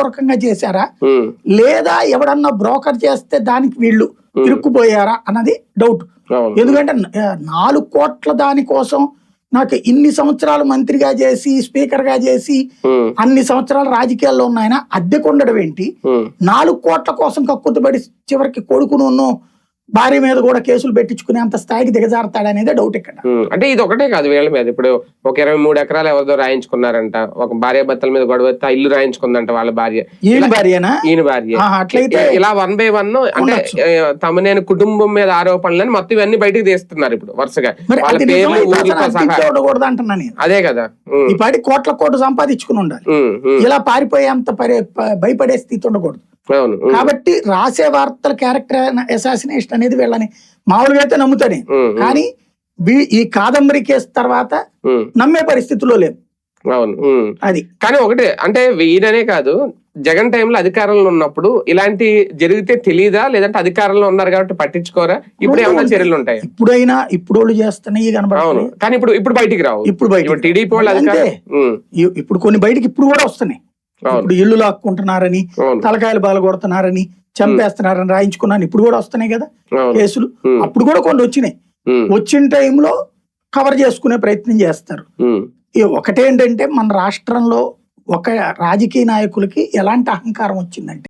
పూర్వకంగా చేశారా లేదా ఎవడన్నా బ్రోకర్ చేస్తే దానికి వీళ్ళు ఇరుక్కుపోయారా అన్నది డౌట్. ఎందుకంటే 4 కోట్ల దానికోసం నాకు ఇన్ని సంవత్సరాలు మంత్రిగా చేసి స్పీకర్ గా చేసి అన్ని సంవత్సరాలు రాజకీయాల్లో ఉన్నాయన అద్దెకుండడం ఏంటి, 4 కోట్ల కోసం కక్కుతుబడి చివరికి కొడుకును భార్య మీద కూడా కేసులు పెట్టించుకునే అంత స్థాయికి దిగజారుతాడనేదే డౌట్ ఇక్కడ. అంటే ఇది ఒకటే కాదు వీళ్ళ మీద, ఇప్పుడు ఒక 23 ఎకరాలు ఎవరిదో రాయించుకున్నారంట, ఒక భార్య భర్తల మీద గొడవ ఇల్లు రాయించుకుందంట వాళ్ళ భార్య, ఈయన భార్యనా, ఈయన భార్య. అట్లయితే ఇలా 1 by 1 అంటే తమనేని కుటుంబం మీద ఆరోపణలని మొత్తం ఇవన్నీ బయటకు తీస్తున్నారు ఇప్పుడు వరుసగా వాళ్ళ పేర్లు ఊర్లతో సహా. అదే కదా, ఈ పాటి కోట్లు సంపాదించుకుని ఉండాలి, ఇలా పారిపోయేంత భయపడే స్థితి ఉండకూడదు. కాబట్టి రాసే వార్తల క్యారెక్టర్ అసాసినేషన్ అనేది వీళ్ళని మామూలుగా అయితే నమ్ముతానే, కానీ ఈ కాదంబరి కేసు తర్వాత నమ్మే పరిస్థితిలో లేదు. అవును అది. కానీ ఒకటే అంటే ఈయననే కాదు, జగన్ టైంలో అధికారంలో ఉన్నప్పుడు ఇలాంటి జరిగితే తెలీదా, లేదంటే అధికారంలో ఉన్నారు కాబట్టి పట్టించుకోరా? ఇప్పుడు ఏమైనా చర్యలు ఉంటాయి? ఇప్పుడైనా ఇప్పుడు చేస్తున్నాయి కనబడుతుంది, కానీ ఇప్పుడు బయటికి రావు. ఇప్పుడు టీడీపీ వాళ్ళు ఇప్పుడు కొన్ని బయటికి ఇప్పుడు కూడా వస్తున్నాయి. ఇప్పుడు ఇల్లు లాక్కుంటున్నారని, తలకాయలు బాల కొడుతున్నారని, చంపేస్తున్నారని రాయించుకున్నాను ఇప్పుడు కూడా వస్తున్నాయి కదా కేసులు. అప్పుడు కూడా కొన్ని వచ్చినాయి. వచ్చిన టైంలో కవర్ చేసుకునే ప్రయత్నం చేస్తారు. ఒకటేంటంటే మన రాష్ట్రంలో ఒక రాజకీయ నాయకులకి ఎలాంటి అహంకారం వచ్చిందంటే